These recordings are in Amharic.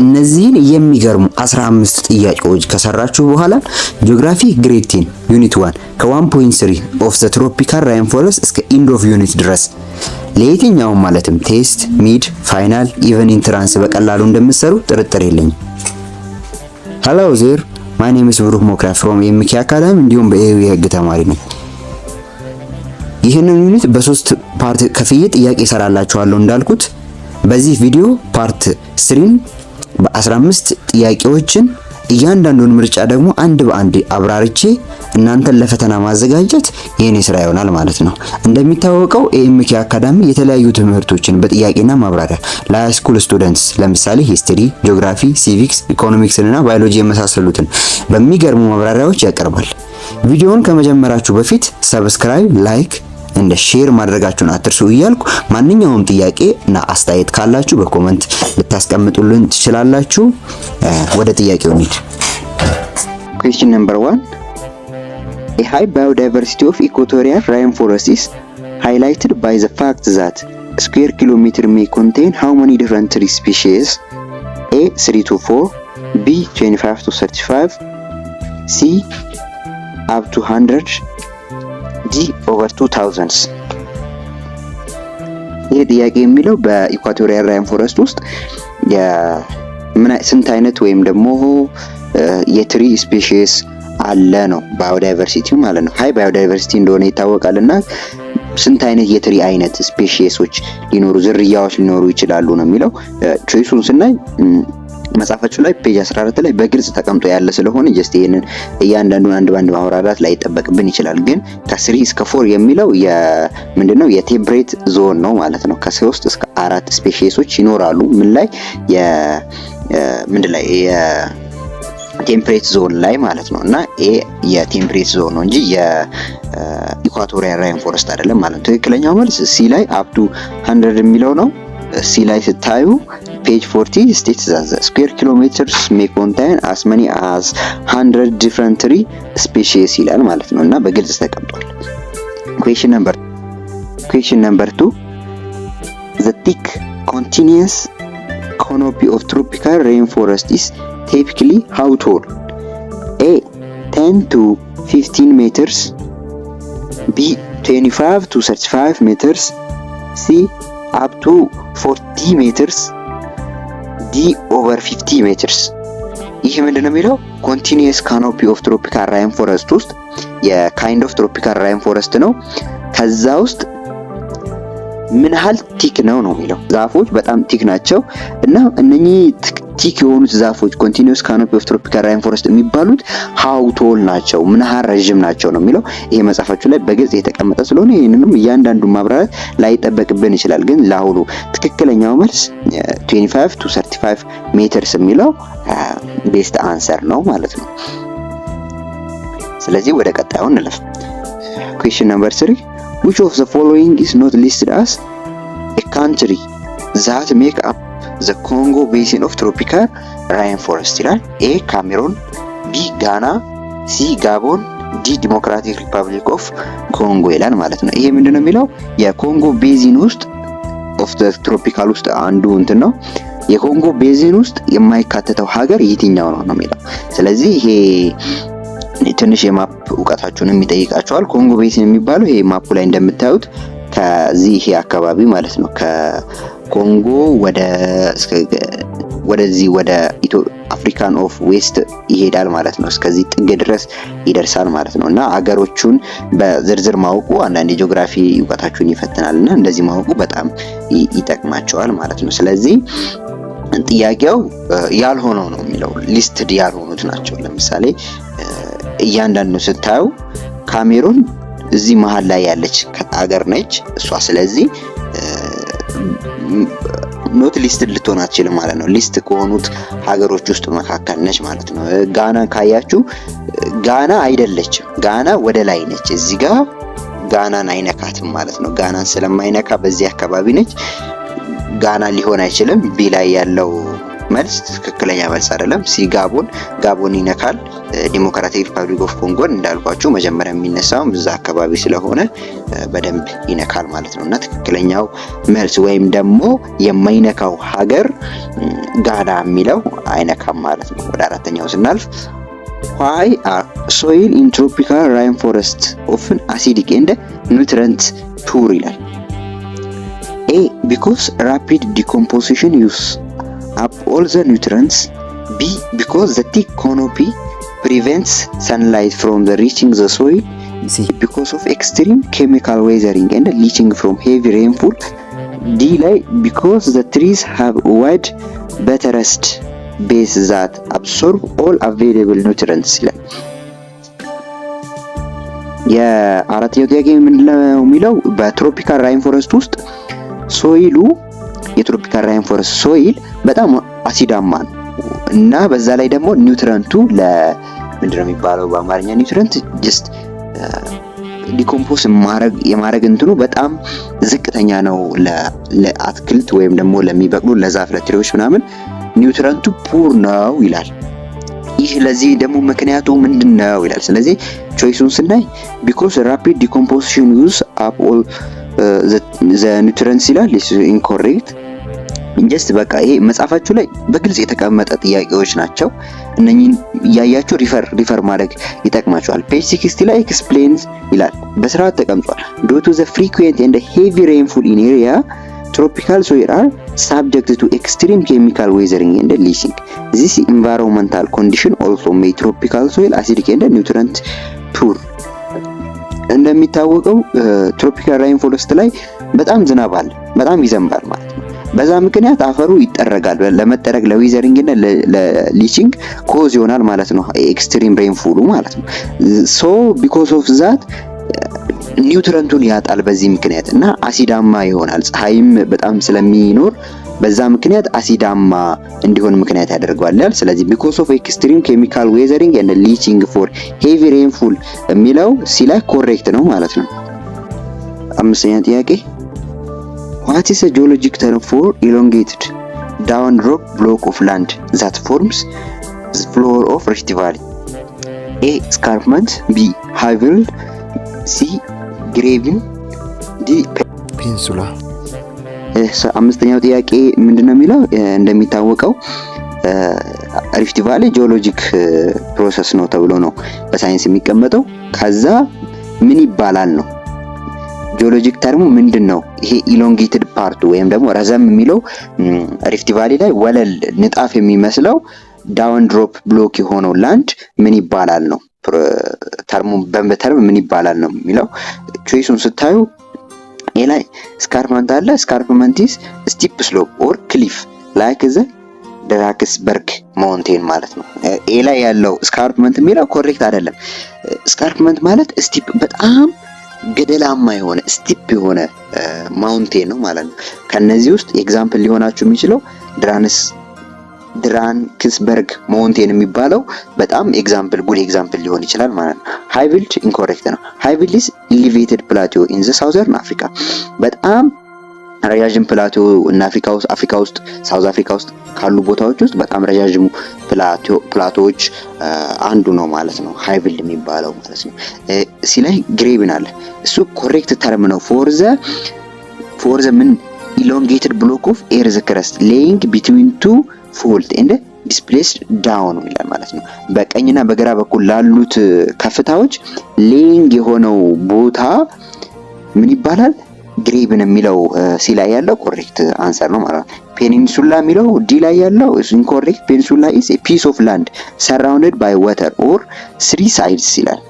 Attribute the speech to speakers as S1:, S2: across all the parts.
S1: እነዚህን የሚገርሙ 15 ጥያቄዎች ከሰራችሁ በኋላ ጂኦግራፊ ግሬድ 10 ዩኒት 1 ከ1.3 ኦፍ ዘ ትሮፒካል ራይን ፎረስት እስከ ኢንድ ኦፍ ዩኒት ድረስ ለየትኛውም ማለትም ቴስት፣ ሚድ፣ ፋይናል፣ ኢቨን ኢንትራንስ በቀላሉ እንደምትሰሩ ጥርጥር የለኝም። ሄሎ ዜር ማይ ኔም ኢዝ ብሩክ ሞክሪያ ፍሮም ኤምኬ አካዳሚ እንዲሁም በኤዩ የህግ ተማሪ ነኝ። ይህንን ዩኒት በሶስት ፓርት ከፍዬ ጥያቄ እሰራላችኋለሁ እንዳልኩት በዚህ ቪዲዮ ፓርት 3 በ15 ጥያቄዎችን እያንዳንዱን ምርጫ ደግሞ አንድ በአንድ አብራርቼ እናንተን ለፈተና ማዘጋጀት የኔ ስራ ይሆናል ማለት ነው። እንደሚታወቀው ኤምኬ አካዳሚ የተለያዩ ትምህርቶችን በጥያቄና ማብራሪያ ለሃይ ስኩል ስቱደንትስ ለምሳሌ ሂስትሪ፣ ጂኦግራፊ፣ ሲቪክስ፣ ኢኮኖሚክስ እና ባዮሎጂ የመሳሰሉትን በሚገርሙ ማብራሪያዎች ያቀርባል። ቪዲዮውን ከመጀመራችሁ በፊት ሰብስክራይብ፣ ላይክ እንደ ሼር ማድረጋችሁን አትርሱ እያልኩ ማንኛውም ጥያቄ እና አስተያየት ካላችሁ በኮሜንት ልታስቀምጡልን ትችላላችሁ። ወደ ጥያቄው እንሂድ። Question number 1. A high biodiversity of equatorial rainforest is highlighted by the fact that square kilometer may contain how many different tree species? A 3 to 4, B 25 to 35, C up to 100, D over 2000s። ይህ ጥያቄ የሚለው በኢኳቶሪያል ራይን ፎረስት ውስጥ ስንት አይነት ወይም ደግሞ የትሪ ስፔሺስ አለ ነው። ባዮዳይቨርሲቲው ማለት ነው። ሃይ ባዮዳይቨርሲቲ እንደሆነ ይታወቃልና ስንት አይነት የትሪ አይነት ስፔሺሶች ሊኖሩ ዝርያዎች ሊኖሩ ይችላሉ ነው የሚለው። ቾይሱን ስናይ መጽሐፋችሁ ላይ ፔጅ 14 ላይ በግልጽ ተቀምጦ ያለ ስለሆነ ጀስት ይሄንን እያንዳንዱን አንድ ባንድ ማብራራት ላይ ይጠበቅብን ይችላል። ግን ከ3 እስከ 4 የሚለው ምንድነው የቴምፕሬት ዞን ነው ማለት ነው። ከ3 እስከ 4 ስፔሺሶች ይኖራሉ ምን ላይ ምንድን ላይ የቴምፕሬት ዞን ላይ ማለት ነው። እና የቴምፕሬት ዞን ነው እንጂ የኢኳቶሪያል ራይን ፎረስት አይደለም ማለት ነው። ትክክለኛው መልስ ሲ ላይ አፕ ቱ 100 የሚለው ነው። ሲ ላይ ስታዩ page 40 states that the square kilometers may contain as many as 100 different tree species ይላል ማለት ነው እና በግልጽ ተቀምጧል። question number 2. The thick continuous canopy of tropical rainforest is typically how tall? A 10 to 15 meters, B 25 to 35 meters, C up to 40 meters, D over 50 meters። ይህ ምንድነው የሚለው continuous canopy of tropical rainforest ውስጥ የካይንድ ኦፍ ትሮፒካል ራይን ፎረስት ነው። ከዛ ውስጥ ምን ያህል ቲክ ነው የሚለው። ዛፎች በጣም ቲክ ናቸው እና እነኚህ ቲክ የሆኑት ዛፎች continuous canopy of tropical rainforest የሚባሉት how tall ናቸው ምን ያህል ረጅም ናቸው ነው የሚለው። ይሄ መጽሐፋችሁ ላይ በግልጽ የተቀመጠ ስለሆነ ይሄንንም እያንዳንዱ ማብራራት ላይ ይጠበቅብን ይችላል። ግን ለአሁኑ ትክክለኛው መልስ 25 to 35 ሜትርስ የሚለው ቤስት አንሰር ነው ማለት ነው። ስለዚህ ወደ ቀጣዩ እንለፍ። question number 3. which of the following is not listed as a country that make up the Congo basin of tropical rainforest ይላል። A ካሜሩን፣ B ጋና፣ C ጋቦን፣ D ዲሞክራቲክ ሪፐብሊክ ኦፍ ኮንጎ ይላል ማለት ነው። ይሄ ምንድነው የሚለው የኮንጎ ቤዚን ውስጥ ኦፍ ዘ ትሮፒካል ውስጥ አንዱ እንትን ነው። የኮንጎ ቤዚን ውስጥ የማይካተተው ሀገር የትኛው ነው የሚለው። ስለዚህ ይሄ ትንሽ የማፕ ዕውቀታችሁንም ይጠይቃችኋል። ኮንጎ ቤዚን የሚባለው ይሄ ማፑ ላይ እንደምታዩት ከዚህ ይሄ አካባቢ ማለት ነው ከኮንጎ ወደዚህ ወደ አፍሪካን ኦፍ ዌስት ይሄዳል ማለት ነው። እስከዚህ ጥግ ድረስ ይደርሳል ማለት ነው። እና አገሮቹን በዝርዝር ማወቁ አንዳንድ ጂኦግራፊ ዕውቀታችሁን ይፈትናልና እንደዚህ ማወቁ በጣም ይጠቅማቸዋል ማለት ነው። ስለዚህ ጥያቄው ያልሆነው ነው የሚለው ሊስትድ ያልሆኑት ናቸው። ለምሳሌ እያንዳንዱ ስታዩ ካሜሩን እዚህ መሃል ላይ ያለች አገር ነች እሷ። ስለዚህ ኖት ሊስትድ ልትሆን አትችልም ማለት ነው። ሊስት ከሆኑት ሀገሮች ውስጥ መካከል ነች ማለት ነው። ጋና ካያችሁ ጋና አይደለችም። ጋና ወደ ላይ ነች። እዚህ ጋር ጋናን አይነካትም ማለት ነው። ጋናን ስለማይነካ በዚህ አካባቢ ነች። ጋና ሊሆን አይችልም። ቢ ላይ ያለው መልስ ትክክለኛ መልስ አይደለም። ሲ ጋቦን ይነካል። ዲሞክራቲክ ሪፐብሊክ ኦፍ ኮንጎን እንዳልኳችሁ መጀመሪያ የሚነሳው እዛ አካባቢ ስለሆነ በደንብ ይነካል ማለት ነው። እና ትክክለኛው መልስ ወይም ደግሞ የማይነካው ሀገር ጋና የሚለው አይነካም ማለት ነው። ወደ አራተኛው ስናልፍ why are soil in tropical rainforest often acidic and nutrient poor ይላል። A because rapid decomposition use up all the nutrients. B because the thick canopy prevents sunlight from reaching the soil. C because of extreme chemical weathering and leaching from heavy rainfall. D because the trees have wide buttressed base that absorb all available nutrients ይላል። የአራተኛው ጥያቄ ምንድነው የሚለው በትሮፒካል ራይን ፎረስት ውስጥ ሶይሉ የትሮፒካል ራይን ፎረስት ሶይል በጣም አሲዳማ ነው እና በዛ ላይ ደግሞ ኒውትረንቱ ለምንድነው የሚባለው በአማርኛ ኒውትረንት ጀስት ዲኮምፖስ የማረግ እንትኑ በጣም ዝቅተኛ ነው ለአትክልት ወይም ደግሞ ለሚበቅሉ ለዛፍ ለትሪዎች ምናምን ኒውትረንቱ ፑር ነው ይላል። ይህ ለዚህ ደግሞ ምክንያቱ ምንድነው ይላል። ስለዚህ ቾይሱን ስናይ because rapid decomposition use up all the nutrients ይላል is incorrect። ጀስት በቃ ይሄ መጽሐፋችሁ ላይ በግልጽ የተቀመጠ ጥያቄዎች ናቸው። እነኚህን ያያችሁ ሪፈር ማድረግ ይጠቅማችኋል። ፔጅ 60 ላይ explains ይላል በስርዓት ተቀምጧል። due to the frequent and heavy rainfall in area tropical soil are subject to extreme chemical weathering and leaching. This environmental condition also make tropical soil acidic and nutrient poor. እንደሚታወቀው ትሮፒካል ራይን ፎረስት ላይ በጣም ዝናብ አለ፣ በጣም ይዘንባል ማለት ነው። በዛ ምክንያት አፈሩ ይጠረጋል። ለመጠረግ ለዊዘሪንግ እና ለሊቺንግ ኮዝ ይሆናል ማለት ነው። ኤክስትሪም ሬንፉሉ ማለት ነው። ሶ ቢኮዝ ኦፍ ዛት ኒውትረንቱን ያጣል በዚህ ምክንያት እና አሲዳማ ይሆናል። ፀሐይም በጣም ስለሚኖር በዛ ምክንያት አሲዳማ እንዲሆን ምክንያት ያደርገዋል። ስለዚህ because of extreme chemical weathering and leaching for heavy rainfall የሚለው ሲ ላይ ኮሬክት ነው ማለት ነው። አምስተኛ ጥያቄ what is a geologic term for elongated down drop block of land that forms the floor of Rift Valley? A escarpment, B highveld, C graben, D ፔንሱላ። አምስተኛው ጥያቄ ምንድነው የሚለው እንደሚታወቀው ሪፍት ቫሊ ጂኦሎጂክ ፕሮሰስ ነው ተብሎ ነው በሳይንስ የሚቀመጠው። ከዛ ምን ይባላል ነው ጂኦሎጂክ ተርሙ ምንድነው? ይሄ ኢሎንጌትድ ፓርቱ ወይም ደግሞ ረዘም የሚለው ሪፍት ቫሊ ላይ ወለል ንጣፍ የሚመስለው ዳውን ድሮፕ ብሎክ የሆነው ላንድ ምን ይባላል ነው ተርሙ በመተርም ምን ይባላል ነው የሚለው። ቾይሱን ስታዩ ኤ ላይ ስካርፕመንት አለ። ስካርፕመንት ኢዝ ስቲፕ ስሎፕ ኦር ክሊፍ ላይክ ዘ ድራክስበርግ ማውንቴን ማለት ነው። ኤ ላይ ያለው ስካርፕመንት የሚለው ኮሬክት አይደለም። ስካርፕመንት ማለት ስቲፕ በጣም ገደላማ የሆነ ስቲፕ የሆነ ማውንቴን ነው ማለት ነው። ከነዚህ ውስጥ ኤግዛምፕል ሊሆናችሁ የሚችለው ድራክስበርግ ማውንቴን የሚባለው በጣም ጉድ ኤግዛምፕል ሊሆን ይችላል ማለት ነው። ሃይቪልድ ኢንኮሬክት ነው። ሃይቪልድ ኢዝ ኤሊቬትድ ፕላቶ ኢን ዘ ሳውዘርን አፍሪካ በጣም ረጃጅም ፕላቶ እና አፍሪካ ውስጥ ሳውዝ አፍሪካ ውስጥ ካሉ ቦታዎች ውስጥ በጣም ረጃጅሙ ፕላቶዎች አንዱ ነው ማለት ነው ሃይቪልድ የሚባለው ማለት ነው። ሲ ላይ ግሬብን አለ። እሱ ኮሬክት ተርም ነው ፎር ዘ ምን elongated block of earth crust laying between two fault and displaced down ይላል ማለት ነው። በቀኝና በግራ በኩል ላሉት ከፍታዎች ሌይንግ የሆነው ቦታ ምን ይባላል? ግሬብን የሚለው ሲ ላይ ያለው ኮሬክት አንሰር ነው ማለት ነው። ፔኒንሱላ የሚለው ዲ ላይ ያለው ኢንኮሬክት። ፔኒንሱላ is a piece of land surrounded by water or three sides ይላል።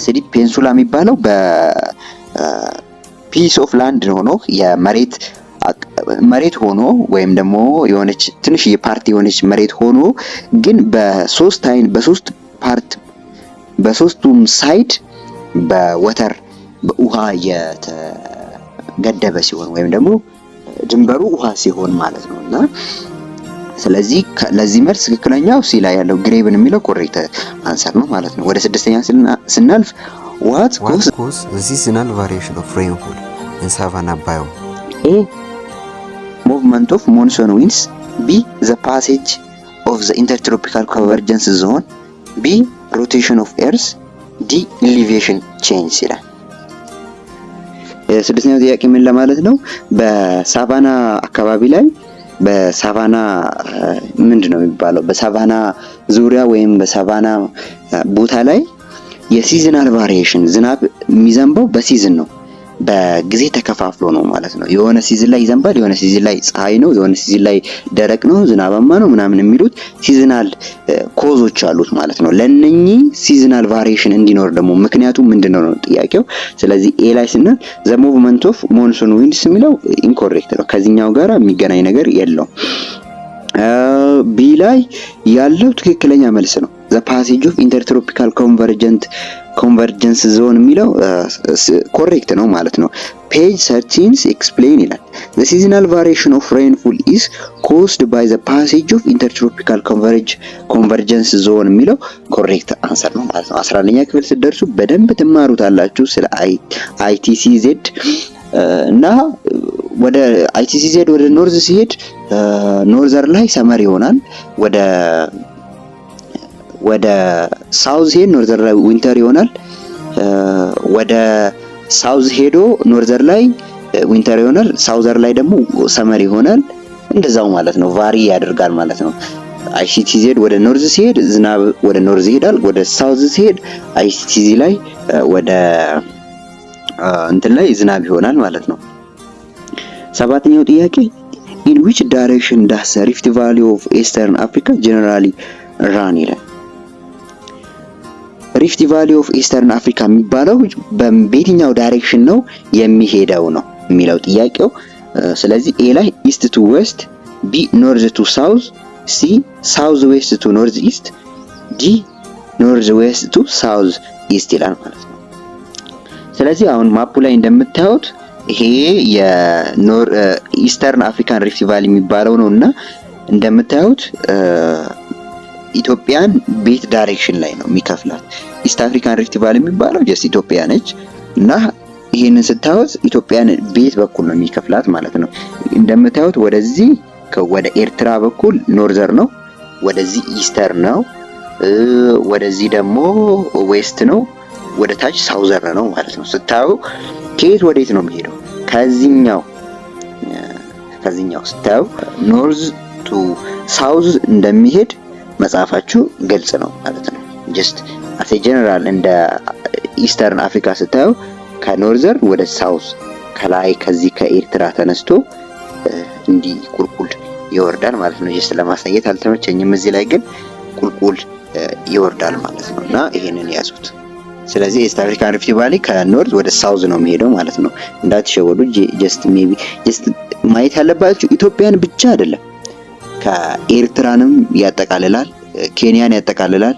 S1: ስለዚህ ፔኒንሱላ የሚባለው በፒስ ኦፍ ላንድ ሆኖ መሬት ሆኖ ወይም ደግሞ የሆነች ትንሽ የፓርቲ የሆነች መሬት ሆኖ ግን በሶስቱም ሳይድ በወተር በውሃ የተገደበ ሲሆን ወይም ደግሞ ድንበሩ ውሃ ሲሆን ማለት ነውና ስለዚህ ለዚህ መልስ ትክክለኛው ሲ ላይ ያለው ግሬብን የሚለው ኮሬክት አንሰር ነው ማለት ነው። ወደ ስድስተኛ ስናልፍ what cause the seasonal variation of rainfall in savanna biome? A movement of monsoon winds, ቢ ዘ ፓሴጅ ኦፍ ዘ ኢንተርትሮፒካል ኮንቨርጀንስ ዞን፣ ቢ ሮቴሽን ኦፍ ኤርስ፣ ዲ ኢሊቬሽን ቼንጅ ይላል። ስድስተኛው ጥያቄ ምን ለማለት ነው? በሳቫና አካባቢ ላይ በሳቫና ምንድነው የሚባለው? በሳቫና ዙሪያ ወይም በሳቫና ቦታ ላይ የሲዝናል ቫሪዬሽን ዝናብ የሚዘንበው በሲዝን ነው፣ በጊዜ ተከፋፍሎ ነው ማለት ነው። የሆነ ሲዝን ላይ ይዘንባል፣ የሆነ ሲዝን ላይ ፀሐይ ነው፣ የሆነ ሲዝን ላይ ደረቅ ነው፣ ዝናባማ ነው ምናምን የሚሉት ሲዝናል ኮዞች አሉት ማለት ነው። ለነኚህ ሲዝናል ቫሪዬሽን እንዲኖር ደግሞ ምክንያቱ ምንድነው ነው ጥያቄው። ስለዚህ ኤ ላይ ስንል ዘ ሙቭመንት ኦፍ ሞንሱን ዊንድስ የሚለው ኢንኮሬክት ነው፣ ከዚህኛው ጋር የሚገናኝ ነገር የለውም። ቢ ላይ ያለው ትክክለኛ መልስ ነው። ዘ ፓሴጅ ኦፍ ኢንተርትሮፒካል ኮንቨርጀንስ ዞን የሚለው ኮሬክት ነው ማለት ነው። ፔጅ 13 ኤክስፕሌን ይላል። ዘ ሲዝናል ቫሪዬሽን ኦፍ ሬንፉል ኢዝ ኮዝድ ባይ ዘ ፓሴጅ ኦፍ ኢንተርትሮፒካል ኮንቨርጀንስ ዞን የሚለው ኮሬክት አንሰር ነው ማለት ነው። 11ኛ ክፍል ስትደርሱ በደንብ ትማሩታላችሁ ስለ አይቲሲዜድ እና ወደ አይቲሲዜድ ወደ ኖርዝ ሲሄድ ኖርዘር ላይ ሰመር ይሆናል። ወደ ሳውዝ ሄድ ኖርዘር ላይ ዊንተር ይሆናል። ወደ ሳውዝ ሄዶ ኖርዘር ላይ ዊንተር ይሆናል። ሳውዘር ላይ ደግሞ ሰመር ይሆናል። እንደዛው ማለት ነው፣ ቫሪ ያደርጋል ማለት ነው። አይሲቲዜድ ወደ ኖርዝ ሲሄድ ዝናብ ወደ ኖርዝ ይሄዳል። ወደ ሳውዝ ሲሄድ አይሲቲዚ ላይ ወደ እንትን ላይ ዝናብ ይሆናል ማለት ነው። ሰባተኛው ጥያቄ in which direction does the Rift Valley of Eastern Africa generally run ይላል። ሪፍት ቫሊ ኦፍ ኢስተርን አፍሪካ የሚባለው በየትኛው ዳይሬክሽን ነው የሚሄደው ነው የሚለው ጥያቄው። ስለዚህ ኤ ላይ ኢስት ቱ ዌስት፣ ቢ ኖርዝ ቱ ሳውዝ፣ ሲ ሳውዝ ዌስት ቱ ኖርዝ ኢስት፣ ዲ ኖርዝ ዌስት ቱ ሳውዝ ኢስት ይላል ማለት ነው። ስለዚህ አሁን ማፑ ላይ እንደምታዩት ይሄ የኢስተርን አፍሪካን ሪፍት ቫሊ የሚባለው ነው እና እንደምታዩት ኢትዮጵያን ቤት ዳይሬክሽን ላይ ነው የሚከፍላት። ኢስት አፍሪካን ሪፍት ቫሊ የሚባለው ጀስት ኢትዮጵያ ነች እና ይሄንን ስታዩት ኢትዮጵያን ቤት በኩል ነው የሚከፍላት ማለት ነው። እንደምታዩት ወደዚህ ወደ ኤርትራ በኩል ኖርዘር ነው፣ ወደዚህ ኢስተር ነው፣ ወደዚህ ደግሞ ዌስት ነው፣ ወደ ታች ሳውዘር ነው ማለት ነው። ስታዩ ከየት ወዴት ነው የሚሄደው? ከዚህኛው ስታዩ ኖርዝ ቱ ሳውዝ እንደሚሄድ መጽሐፋችሁ ግልጽ ነው ማለት ነው። ጀስት አሴ ጀነራል እንደ ኢስተርን አፍሪካ ስታዩ ከኖርዘርን ወደ ሳውዝ ከላይ ከዚህ ከኤርትራ ተነስቶ እንዲህ ቁልቁል ይወርዳል ማለት ነው። ጀስት ለማሳየት አልተመቸኝም፣ እዚህ ላይ ግን ቁልቁል ይወርዳል ማለት ነው እና ይሄንን ያዙት። ስለዚህ ኢስት አፍሪካን ሪፍት ቫሊ ከኖርዝ ወደ ሳውዝ ነው የሚሄደው ማለት ነው። እንዳትሸወዱ። ጀስት ሜቢ ጀስት ማየት ያለባችሁ ኢትዮጵያን ብቻ አይደለም፣ ከኤርትራንም ያጠቃልላል፣ ኬንያን ያጠቃልላል፣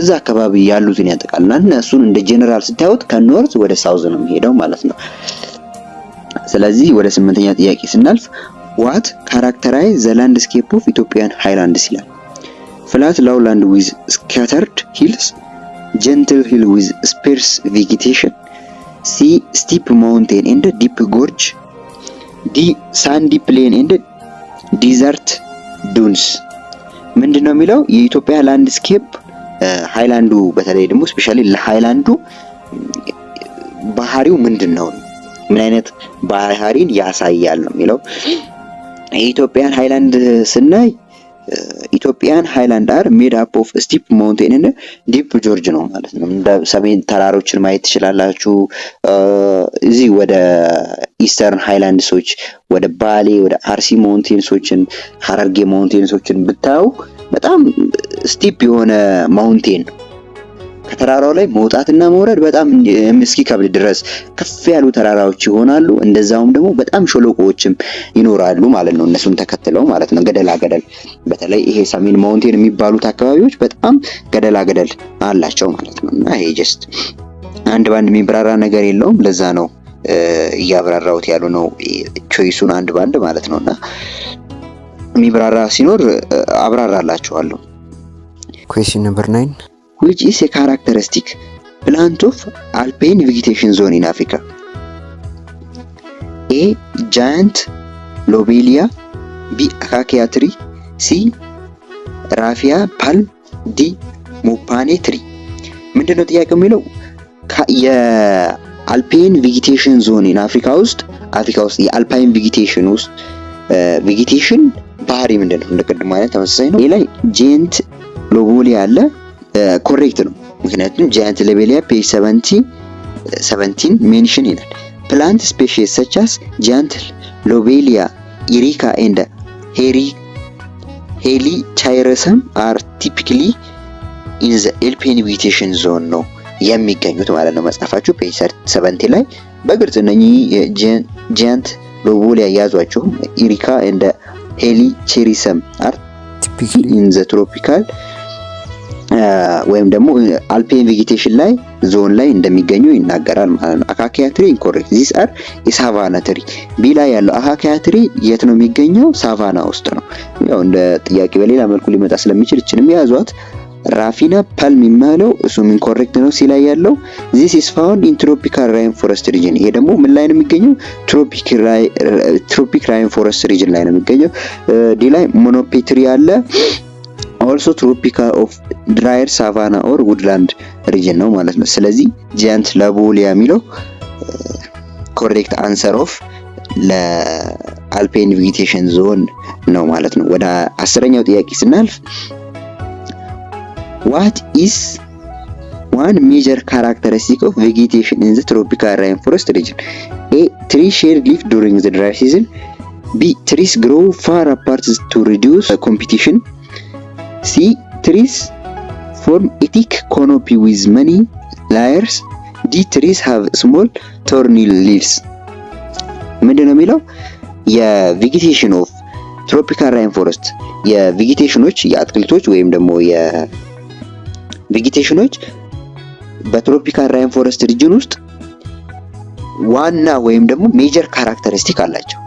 S1: እዛ አካባቢ ያሉትን ያጠቃልላል። እነሱን እንደ ጀነራል ስታዩት ከኖርዝ ወደ ሳውዝ ነው የሚሄደው ማለት ነው። ስለዚህ ወደ 8ኛ ጥያቄ ስናልፍ ዋት ካራክተራይዝ ዘ ላንድስኬፕ ኦፍ ኢትዮጵያን ሃይላንድስ ይላል። ፍላት ላውላንድ ዊዝ ስካተርድ ሂልስ፣ ጀንትል ሂል ዊዝ ስፔርስ ቬጌቴሽን፣ ሲ ስቲፕ ማውንቴን ኤንድ ዲፕ ጎርጅ፣ ዲ ሳንዲ ፕሌን ኤንድ ዲዘርት ዱንስ። ምንድነው የሚለው የኢትዮጵያ ላንድስኬፕ ሃይላንዱ በተለይ ደግሞ ስፔሻሊ ለሃይላንዱ ባህሪው ምንድነው? ምን አይነት ባህሪን ያሳያል ነው የሚለው። የኢትዮጵያን ሃይላንድ ስናይ ኢትዮጵያን ሃይላንድ አር ሜድ አፕ ኦፍ ስቲፕ ማውንቴን እና ዲፕ ጆርጅ ነው ማለት ነው። እንደ ሰሜን ተራሮችን ማየት ትችላላችሁ። እዚህ ወደ ኢስተርን ሃይላንድሶች ወደ ባሌ ወደ አርሲ ማውንቴንሶችን ሐረርጌ ማውንቴንሶችን ብታዩ በጣም ስቲፕ የሆነ ማውንቴን ነው። ከተራራው ላይ መውጣትና መውረድ በጣም እስኪከብድ ድረስ ከፍ ያሉ ተራራዎች ይሆናሉ። እንደዛውም ደግሞ በጣም ሸለቆዎችም ይኖራሉ ማለት ነው፣ እነሱን ተከትለው ማለት ነው። ገደላ ገደል በተለይ ይሄ ሰሜን ማውንቴን የሚባሉት አካባቢዎች በጣም ገደላ ገደል አላቸው ማለት ነው። እና ይሄ ጀስት አንድ ባንድ የሚብራራ ነገር የለውም። ለዛ ነው እያብራራሁት ያሉ ነው ቾይሱን አንድ ባንድ ማለት ነውና የሚብራራ ሲኖር አብራራላችኋለሁ።
S2: Question number 9.
S1: Which is a characteristic plant of alpine vegetation zone in Africa? A. Giant lobelia, B. Acacia tree, ሲ ራፊያ ፓልም፣ ዲ ሞፓኔ ትሪ። ምንድነው ጥያቄው የሚለው የአልፓይን ቬጂቴሽን ዞን አፍሪካ ውስጥ የአልፓይን ቬጂቴሽን ባህሪ ምንድነው? እንደቀድሞ አይነት ተመሳሳይ ነው። ሌላ ጃይንት ሎቤሊያ አለ። ኮሬክት ነው፣ ምክንያቱም ጃይንት ሎቤሊያ ፔጅ 17 ሜንሽን ይላል። ፕላንት ስፔሺስ such as ጃይንት ሎቤሊያ ኢሪካ ኤንድ ሄሊቻይረሰም አር ቲፒካሊ ኢን ዘ አልፓይን ቬጂቴሽን ዞን ነው የሚገኙት ማለት ነው። መጽሐፋችሁ ፔጅ 70 ላይ በግልጽ እነኚህ ጃይንት ሎቤሊያ ያዟቸው ኢሪካ ኤንድ ሄሊቻይረሰም አር ቲፒካሊ ኢን ዘ ትሮፒካል ወይም ደግሞ አልፓይን ቬጂቴሽን ላይ ዞን ላይ እንደሚገኙ ይናገራል ማለት ነው። አካካያ ትሪ ኢንኮሬክት ዚስ አር የሳቫና ትሪ። ቢ ላይ ያለው አካካያ ትሪ የት ነው የሚገኘው? ሳቫና ውስጥ ነው። ያው እንደ ጥያቄ በሌላ መልኩ ሊመጣ ስለሚችል እችንም ያዟት። ራፊና ፓልም የሚለው እሱም ኢንኮሬክት ነው። ሲ ላይ ያለው ዚስ ኢዝ ፋውንድ ኢን ትሮፒካል ራይን ፎረስት ሪጅን። ይሄ ደግሞ ምን ላይ ነው የሚገኘው? ትሮፒክ ራይን ፎረስት ሪጅን ላይ ነው የሚገኘው። ዲ ላይ ሞኖፔትሪ አለ። ኦልሶ ትሮፒካል ኦፍ ድራየር ሳቫና ኦር ውድላንድ ሪጅን ነው ማለት ነው። ስለዚህ ጃይንት ሎቤሊያ የሚለው ኮሬክት አንሰር ኦፍ ለአልፓይን ቬጂቴሽን ዞን ነው ማለት ነው። ወደ 10ኛው ጥያቄ ስናልፍ what is one major characteristic of vegetation in the tropical rainforest region? A. Trees shed leaf during the dry season. B. Trees grow far apart to reduce competition. C. Trees form a thick canopy with many layers. D. Trees have small thorny leaves. ምንድነው የሚለው የቬጂቴሽን ኦፍ ትሮፒካል ራይን ፎረስት የቬጂቴሽኖች የአትክልቶች ወይም ደግሞ የቬጂቴሽኖች በትሮፒካል ራይን ፎረስት ሪጅን ውስጥ ዋና ወይም ደግሞ ሜጀር ካራክተሪስቲክ አላቸው።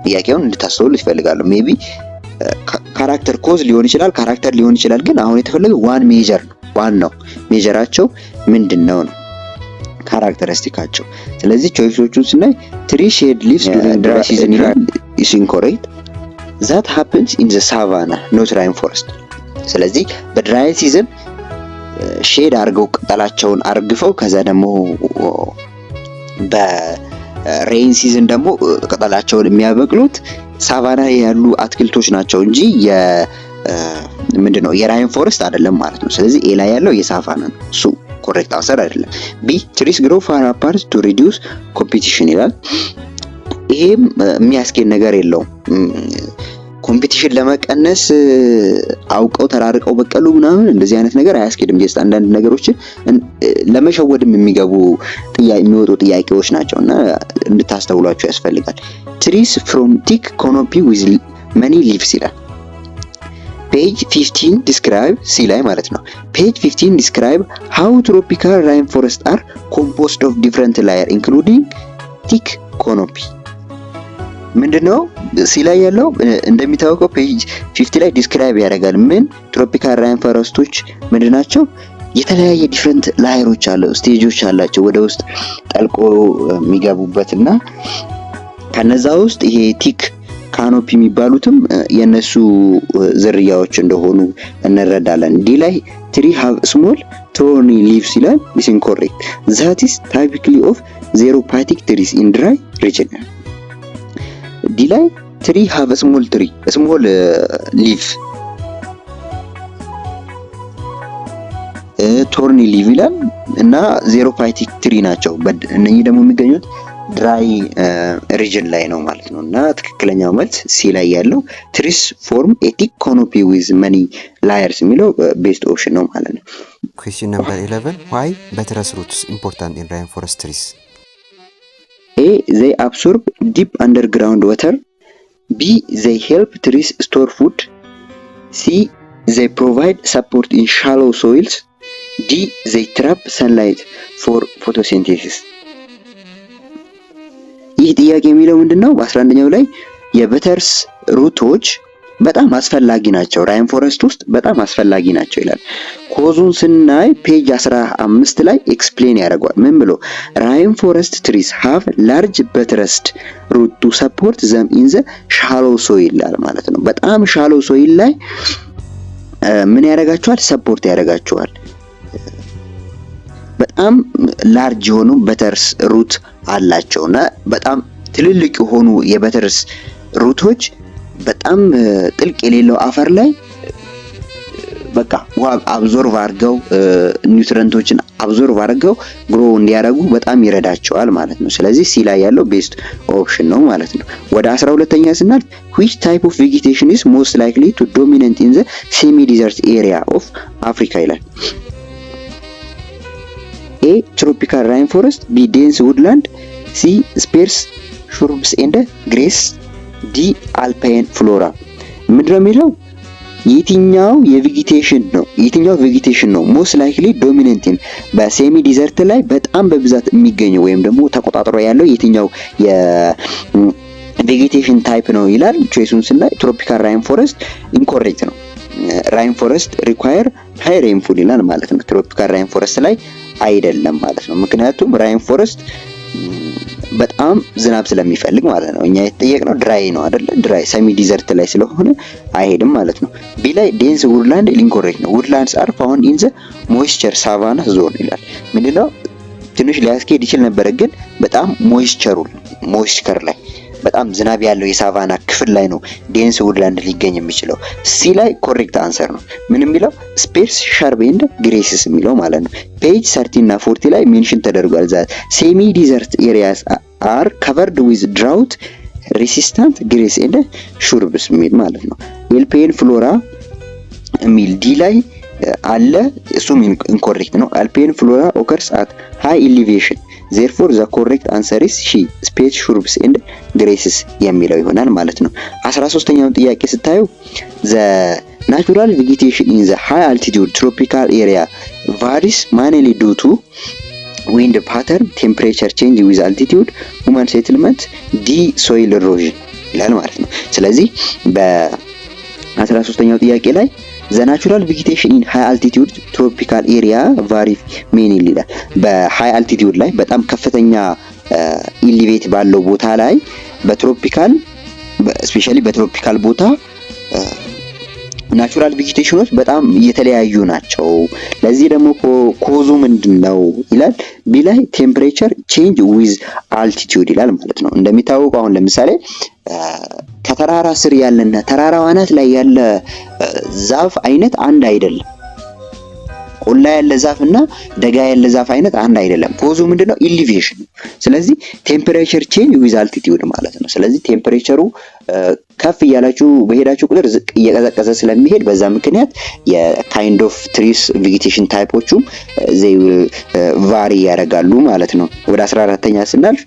S1: ጥያቄውን እንድታስተውሉ ይፈልጋሉ። ሜቢ ካራክተር ኮዝ ሊሆን ይችላል፣ ካራክተር ሊሆን ይችላል። ግን አሁን የተፈለገው ዋን ሜጀር ነው። ዋናው ሜጀራቸው ምንድነው ነው ካራክተሪስቲካቸው። ስለዚህ ቾይሶቹን ስናይ ትሪ ሼድ ሊቭስ ዱሪንግ ድራይ ሲዝን ይላል። ኢስ ኢንኮሬክት that happens in the savanna not rainforest። ስለዚህ በድራይ ሲዝን ሼድ አርገው ቅጠላቸውን አርግፈው ከዛ ደግሞ በሬን ሲዝን ደግሞ ቅጠላቸውን የሚያበቅሉት ሳቫና ያሉ አትክልቶች ናቸው እንጂ ምንድነው የራይን ፎረስት አይደለም ማለት ነው። ስለዚህ ኤ ላይ ያለው የሳቫና ነው። እሱ ኮሬክት አንሰር አይደለም። ቢ ትሪስ ግሮ ፋር አፓርት ቱ ሪዲዩስ ኮምፒቲሽን ይላል። ይሄም የሚያስኬድ ነገር የለውም። ኮምፒቲሽን ለመቀነስ አውቀው ተራርቀው በቀሉ ምናምን እንደዚህ አይነት ነገር አያስኬድም። ጀስት አንዳንድ ነገሮችን ለመሸወድም የሚወጡ ጥያቄዎች ናቸውና እንድታስተውሏቸው ያስፈልጋል። ትሪስ ፍሮም ቲክ ኮኖፒ ዊዝ መኒ ሊቭስ ይላል። ፔጅ 15 ዲስክራይብ ሲ ላይ ማለት ነው። ፔጅ 15 ዲስክራይብ ሃው ትሮፒካል ራይን ፎረስት አር ኮምፖዝድ ኦፍ ዲፈረንት ላየር ኢንክሉዲንግ ቲክ ኮኖፒ። ምንድነው ሲ ላይ ያለው? እንደሚታወቀው ፔጅ 50 ላይ ዲስክራይብ ያደርጋል። ምን ትሮፒካል ራይን ፎረስቶች ምንድናቸው? የተለያየ ዲፈረንት ላየሮች አለው፣ ስቴጆች አላቸው ወደ ውስጥ ጠልቆ የሚገቡበትና ከነዛ ውስጥ ይሄ ቲክ ካኖፒ የሚባሉትም የነሱ ዝርያዎች እንደሆኑ እንረዳለን። ዲ ላይ ትሪ ሃቭ ስሞል ቶርኒ ሊቭስ ይላል። ኢስ ኢንኮሬክት ዛት ኢዝ ታይፒካሊ ኦፍ ዜሮፓቲክ ትሪስ ኢን ድራይ ሪጅን። ዲ ላይ ትሪ ሃቭ ስሞል ሊቭ ቶርኒ ሊቭ ይላል እና ዜሮፓቲክ ትሪ ናቸው። እነኚህ ደግሞ የሚገኙት ድራይ ሪጅን ላይ ነው ማለት ነው። እና ትክክለኛው መልስ ሲ ላይ ያለው ትሪስ ፎርም ኤ ቲክ ኮኖፒ ዊዝ መኒ ላየርስ የሚለው ቤስት ኦፕሽን ነው ማለት ነው።
S2: Question number 11. Why buttress roots important in rainforest trees?
S1: A. They absorb deep underground water. B. They help trees store food. C. They provide support in shallow soils. D. They trap sunlight for photosynthesis. ይህ ጥያቄ የሚለው ምንድነው? በ11ኛው ላይ የበተርስ ሩቶች በጣም አስፈላጊ ናቸው። ራይን ፎረስት ውስጥ በጣም አስፈላጊ ናቸው ይላል። ኮዙን ስናይ ፔጅ 15 ላይ ኤክስፕሌን ያደርገዋል። ምን ብሎ ራይን ፎረስት ትሪስ ሃቭ ላርጅ በትረስድ ሩት ቱ ሰፖርት ዘም ኢን ዘ ሻሎ ሶይል ይላል ማለት ነው። በጣም ሻሎ ሶይል ላይ ምን ያደርጋቸዋል? ሰፖርት ያደርጋቸዋል። በጣም ላርጅ የሆኑ በተርስ ሩት አላቸውና በጣም ትልልቅ የሆኑ የበተርስ ሩቶች በጣም ጥልቅ የሌለው አፈር ላይ በቃ ውሃ አብዞርቭ አድርገው ኒውትሪየንቶችን አብዞርቭ አድርገው ግሮ እንዲያደርጉ በጣም ይረዳቸዋል ማለት ነው። ስለዚህ ሲ ላይ ያለው ቤስት ኦፕሽን ነው ማለት ነው። ወደ 12ኛ ስናልፍ which type of vegetation is most likely to dominate in the semi desert area of Africa ይላል። A tropical rainforest, B dense woodland, C sparse shrubs and grass, D alpine flora። ምንድነው የሚለው የትኛው ቬጂቴሽን ነው ሞስት ላይክሊ ዶሚናንቲን በሴሚ ዲዘርት ላይ በጣም በብዛት የሚገኘው ወይም ደግሞ ተቆጣጥሮ ያለው የትኛው የቬጂቴሽን ታይፕ ነው ይላል። ቾይሱን ስናይ ትሮፒካል ራይን ፎረስት ኢንኮሬክት ነው። ራይን ፎረስት ሪኳየር ሃይ ሬንፉል ይላል ማለት ነው። ትሮፒካል ራይን ፎረስት ላይ አይደለም ማለት ነው። ምክንያቱም ራይን ፎረስት በጣም ዝናብ ስለሚፈልግ ማለት ነው። እኛ የተጠየቅነው ድራይ ነው አይደለ? ድራይ ሰሚ ዲዘርት ላይ ስለሆነ አይሄድም ማለት ነው። ቢ ላይ ዴንስ ውድላንድ ኢንኮሬክት ነው። ውድላንድስ አር ፋውንድ ኢን ዘ ሞይስቸር ሳቫና ዞን ይላል። ምንድነው ትንሽ ሊያስኬድ ይችል ነበር፣ ግን በጣም ሞይስቸር ላይ በጣም ዝናብ ያለው የሳቫና ክፍል ላይ ነው ዴንስ ውድላንድ ሊገኝ የሚችለው። ሲ ላይ ኮሬክት አንሰር ነው። ምን የሚለው ስፔርስ ሻርብ ኤንድ ግሬስስ የሚለው ማለት ነው። ፔጅ 13 እና 40 ላይ ሜንሽን ተደርጓል። ዛት ሴሚ ዲዘርት ኤሪያስ አር ከቨርድ ዊዝ ድራውት ሬሲስታንት ግሬስ ኤንድ ሹርብስ የሚል ማለት ነው። ኤልፔን ፍሎራ የሚል ዲ ላይ አለ፣ እሱም ኢንኮሬክት ነው። አልፔን ፍሎራ ኦከርስ አት ሃይ ኤሊቬሽን therefore the correct answer is she space shrubs and grasses የሚለው ይሆናል ማለት ነው። 13ኛውን ጥያቄ ስታዩ the natural vegetation in the high altitude tropical area varies mainly due to wind pattern, temperature change with altitude, human settlement, D soil erosion ይላል ማለት ነው። ስለዚህ በ13ኛው ጥያቄ ላይ the natural vegetation in high altitude tropical area vary mainly ይላል። በሃይ አልቲቲዩድ ላይ በጣም ከፍተኛ ኢሊቬት ባለው ቦታ ላይ በትሮፒካል ስፔሻሊ በትሮፒካል ቦታ ናቹራል ቬጂቴሽኖች በጣም የተለያዩ ናቸው። ለዚህ ደግሞ ኮዙ ምንድነው ይላል። ቢ ላይ ቴምፕሬቸር ቼንጅ ዊዝ አልቲቲዩድ ይላል ማለት ነው። እንደሚታወቀው አሁን ለምሳሌ ከተራራ ስር ያለና ተራራው አናት ላይ ያለ ዛፍ አይነት አንድ አይደለም። ቆላ ያለ ዛፍና ደጋ ያለ ዛፍ አይነት አንድ አይደለም። ኮዙ ምንድነው? ኢሊቬሽን። ስለዚህ ቴምፕሬቸር ቼንጅ ዊዝ አልቲቲዩድ ማለት ነው። ስለዚህ ቴምፕሬቸሩ ከፍ እያላችሁ በሄዳችሁ ቁጥር ዝቅ እየቀዘቀዘ ስለሚሄድ በዛ ምክንያት የካይንድ ኦፍ ትሪስ ቬጂቴሽን ታይፖቹም they will vary ያደርጋሉ ማለት ነው። ወደ 14ኛ ስናልፍ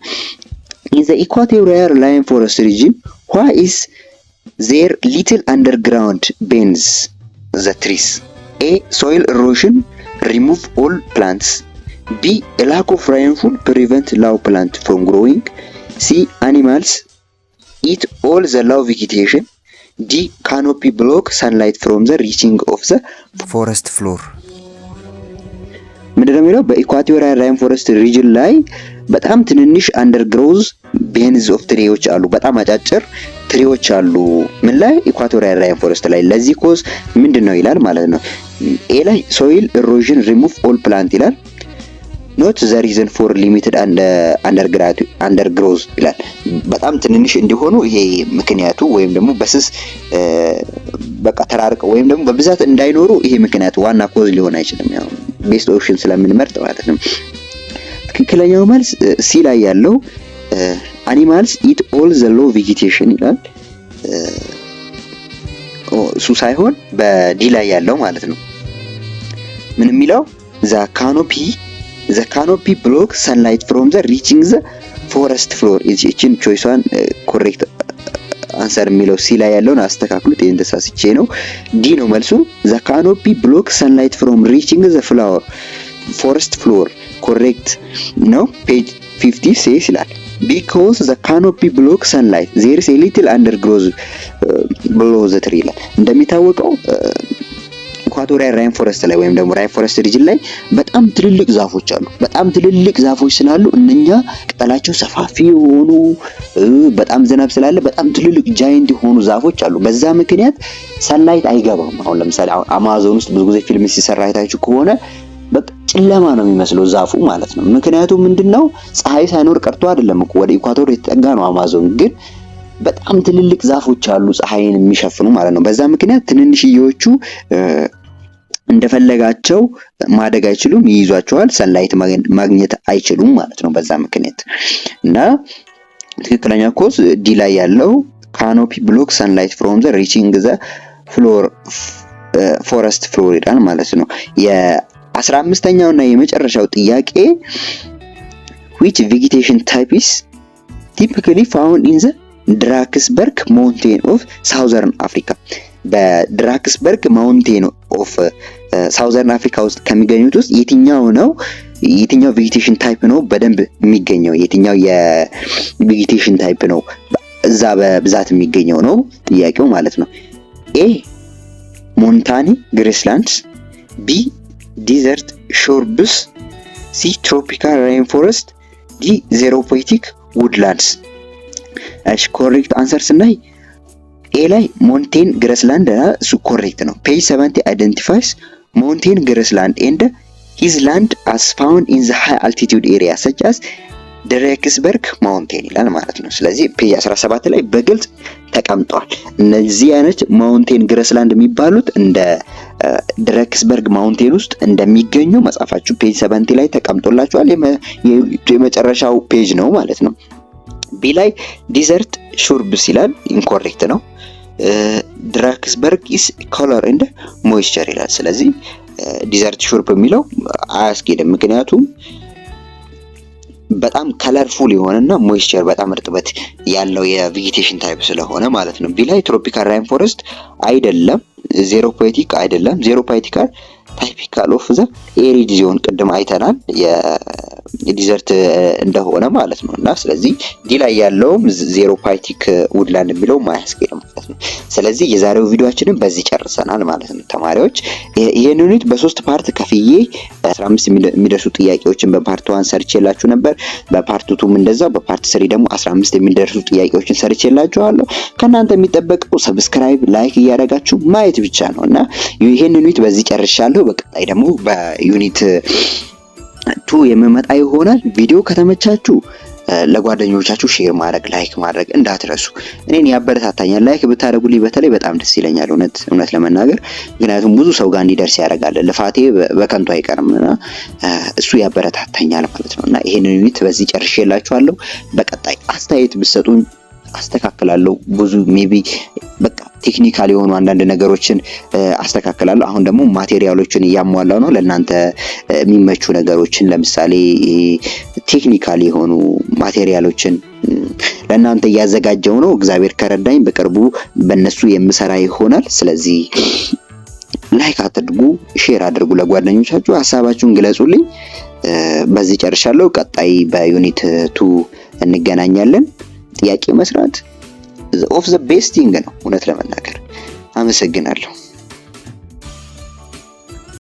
S1: in the equatorial rainforest region why is there little underground bends the trees? A soil erosion remove all plants, B a lack of rainfall prevent low plant from growing, C animals eat all the low vegetation, D canopy block sunlight from the reaching of the
S2: forest floor።
S1: ምንድነው የሚለው በኢኳቶሪያል ራይን ፎረስት ሪጅን ላይ በጣም ትንንሽ አንደርግሮዝ ቤንዝ ኦፍ ትሪዎች አሉ። በጣም አጫጭር ትሪዎች አሉ። ምን ላይ? ኢኳቶሪያል ራይን ፎረስት ላይ። ለዚህ ኮዝ ምንድነው ይላል ማለት ነው። ኤ ላይ ሶይል ኢሮዥን ሪሙቭ ኦል ፕላንት ይላል። ኖት ዘ ሪዝን ፎር ሊሚትድ አንደርግሮዝ ይላል። በጣም ትንንሽ እንዲሆኑ ይሄ ምክንያቱ ወይም ደግሞ በስስ በቃ ተራርቀው ወይም ደግሞ በብዛት እንዳይኖሩ ይሄ ምክንያቱ ዋና ኮዝ ሊሆን አይችልም። ያው ቤስት ኦፕሽን ስለምንመርጥ ማለት ነው። ትክክለኛው መልስ ሲ ላይ ያለው animals eat all the low vegetation ይላል። እሱ ሳይሆን በዲ ላይ ያለው ማለት ነው። ምን የሚለው the canopy block sunlight from the reaching the forest floor እቺን ቾይሷን ኮሬክት አንሰር የሚለው ሲ ላይ ያለውን አስተካክሉት። ይሄን ተሳስቼ ነው። ዲ ነው መልሱ። the canopy block sunlight from reaching the forest floor ኮሬክት ነው። ፔጅ 50 says ይላል። because the canopy blocks sunlight there is a little undergrowth below the tree ይላል። እንደሚታወቀው ኢኳቶሪያል ራይን ፎረስት ላይ ወይም ደግሞ ራይን ፎረስት ሪጅን ላይ በጣም ትልልቅ ዛፎች አሉ። በጣም ትልልቅ ዛፎች ስላሉ እነኛ ቅጠላቸው ሰፋፊ የሆኑ በጣም ዝናብ ስላለ በጣም ትልልቅ ጃይንት የሆኑ ዛፎች አሉ። በዛ ምክንያት ሰንላይት አይገባም። አሁን ለምሳሌ አማዞን ውስጥ ብዙ ጊዜ ፊልም ሲሰራ አይታችሁ ከሆነ በቃ ጨለማ ነው የሚመስለው ዛፉ ማለት ነው። ምክንያቱም ምንድነው ፀሐይ ሳይኖር ቀርቶ አይደለም እኮ ወደ ኢኳቶር የተጠጋ ነው አማዞን፣ ግን በጣም ትልልቅ ዛፎች አሉ ፀሐይን የሚሸፍኑ ማለት ነው። በዛ ምክንያት ትንንሽዬዎቹ እንደፈለጋቸው ማደግ አይችሉም፣ ይይዟቸዋል፣ ሰንላይት ማግኘት አይችሉም ማለት ነው በዛ ምክንያት። እና ትክክለኛ ኮዝ ዲ ላይ ያለው ካኖፒ ብሎክ ሰንላይት ፍሮም ዘ ሪቺንግ ዘ ፍሎር ፎረስት ፍሎር ይላል ማለት ነው። የ15ኛው እና የመጨረሻው ጥያቄ which vegetation type is typically found in the ድራክስበርግ ማውንቴን ኦፍ ሳውዘርን አፍሪካ። በድራክስበርግ ማውንቴን ኦፍ ሳውዘርን አፍሪካ ውስጥ ከሚገኙት ውስጥ የትኛው ቬጂቴሽን ታይፕ ነው በደንብ የሚገኘው? የትኛው የቬጂቴሽን ታይፕ ነው እዛ በብዛት የሚገኘው ነው ጥያቄው ማለት ነው። ኤ ሞንታኒ ግሬስላንድስ፣ ቢ ዲዘርት ሾርብስ፣ ሲ ትሮፒካል ሬን ፎረስት፣ ዲ ዜሮፖይቲክ ውድላንድስ። እሺ ኮሬክት አንሰር ስናይ ኤ ላይ ሞንቴን ግሬስላንድ እሱ ኮሬክት ነው። ፔጅ 70 አይደንቲፋይስ ሞንቴን ግሬስላንድ ኤንድ ሂዝ ላንድ አስ ፋውንድ ኢን ዘ ሃይ አልቲቲዩድ ኤሪያ ሰች አስ ድራክስበርግ ማውንቴን ይላል ማለት ነው። ስለዚህ ፔጅ 17 ላይ በግልጽ ተቀምጧል። እነዚህ አይነት ማውንቴን ግሬስላንድ የሚባሉት እንደ ድራክስበርግ ማውንቴን ውስጥ እንደሚገኙ መጻፋችሁ ፔጅ 70 ላይ ተቀምጦላችኋል። የመጨረሻው ፔጅ ነው ማለት ነው። ቢ ላይ ዲዘርት ሹርብስ ይላል፣ ኢንኮሬክት ነው። ድራክስበርግ ኢስ ኮለር ኤንድ ሞይስቸር ይላል። ስለዚህ ዲዘርት ሹርብ የሚለው አያስኬድም፣ ምክንያቱም በጣም ከለርፉል የሆነና ሞይስቸር በጣም እርጥበት ያለው የቬጂቴሽን ታይፕ ስለሆነ ማለት ነው። ቢ ላይ ትሮፒካል ራይን ፎረስት አይደለም፣ ዜሮፖይቲክ አይደለም። ዜሮፖይቲካል ታይፒካል ኦፍ ዘ ኤሪድ ዞን ቅድም አይተናል የዲዘርት እንደሆነ ማለት ነው። እና ስለዚህ ዲ ላይ ያለውም ዜሮፖይቲክ ውድላንድ የሚለው ማያስኬድ ማለት ነው። ስለዚህ የዛሬው ቪዲዮአችንን በዚህ ጨርሰናል ማለት ነው ተማሪዎች። ይሄን ዩኒት በሶስት ፓርት ከፍዬ 15 የሚደርሱ ጥያቄዎችን በፓርት 1 ሰርቼላችሁ ነበር። በፓርት 2ም እንደዛው፣ በፓርት 3 ደግሞ 15 የሚደርሱ ጥያቄዎችን ሰርቼላችኋለሁ። ከናንተ የሚጠበቀው ሰብስክራይብ፣ ላይክ እያደረጋችሁ ማየት ብቻ ነው። እና ይሄን ዩኒት በዚህ ጨርሻለሁ። በቀጣይ ደግሞ በዩኒት 2 የምመጣ ይሆናል። ቪዲዮ ከተመቻችሁ ለጓደኞቻችሁ ሼር ማድረግ፣ ላይክ ማድረግ እንዳትረሱ። እኔን ያበረታታኛል። ላይክ ብታደርጉልኝ በተለይ በጣም ደስ ይለኛል እውነት ለመናገር፣ ምክንያቱም ብዙ ሰው ጋር እንዲደርስ ያደርጋል። ልፋቴ በከንቱ አይቀርምና እሱ ያበረታታኛል ማለት ነውና ይሄንን ዩኒት በዚህ ጨርሼላችኋለሁ። በቀጣይ አስተያየት ብትሰጡኝ አስተካክላለሁ። ብዙ ሜቢ በቃ ቴክኒካል የሆኑ አንዳንድ ነገሮችን አስተካክላለሁ። አሁን ደግሞ ማቴሪያሎችን እያሟላው ነው ለእናንተ የሚመቹ ነገሮችን፣ ለምሳሌ ቴክኒካል የሆኑ ማቴሪያሎችን ለእናንተ እያዘጋጀው ነው። እግዚአብሔር ከረዳኝ በቅርቡ በእነሱ የምሰራ ይሆናል። ስለዚህ ላይክ አድርጉ፣ ሼር አድርጉ፣ ለጓደኞቻችሁ ሐሳባችሁን ግለጹልኝ። በዚህ ጨርሻለሁ። ቀጣይ በዩኒት 2 እንገናኛለን። ጥያቄ መስራት ኦፍ ዘ ቤስት ቲንግ ነው እውነት ለመናገር። አመሰግናለሁ።